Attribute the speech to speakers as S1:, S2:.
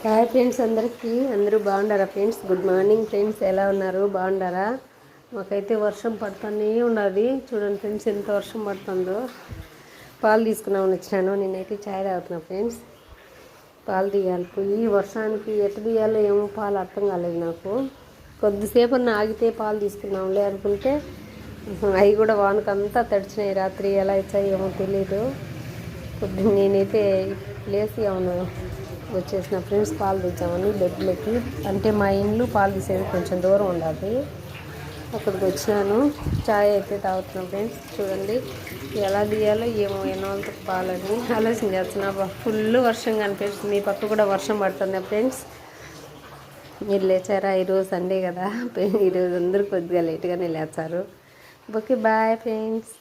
S1: Hi friends, అందరూ బాగుండారా friends? Good morning friends, ఎలా ఉన్నారు? బాగుండారా? మాకైతే వర్షం పడుతూనే ఉన్నది. చూడండి ఫ్రెండ్స్, ఎంత వర్షం పడుతుందో. పాలు తీసుకున్నామని వచ్చినాను. నేనైతే చాయ్ తాగుతున్నా ఫ్రెండ్స్. పాలు తీయాలి, పోయి వర్షానికి ఎట్ట తీయాలో ఏమో పాలు అర్థం కాలేదు నాకు. కొద్దిసేపు ఆగితే పాలు తీసుకున్నాంలే అనుకుంటే అవి కూడా వానకంతా తడిచినాయి. రాత్రి ఎలా ఇచ్చాయి ఏమో తెలీదు. పొద్దున్న నేనైతే లేసి అవును వచ్చేసిన ఫ్రెండ్స్, పాలు తెచ్చామని బెడ్లోకి. అంటే మా ఇండ్లు పాలు తీసేది కొంచెం దూరం ఉండాలి, అక్కడికి వచ్చినాను. చాయ్ అయితే తాగుతున్నాం ఫ్రెండ్స్. చూడండి ఎలా తీయాలో ఏమో ఎన్నోళ్ళతో పాలని ఆలోచన చేస్తున్నా. ఫుల్ వర్షం కనిపిస్తుంది. మీ పక్క కూడా వర్షం పడుతుంది ఫ్రెండ్స్. మీరు లేచారా? ఈరోజు సండే కదా, ఈరోజు అందరూ కొద్దిగా లేట్గానే లేచారు. Okay, bye friends.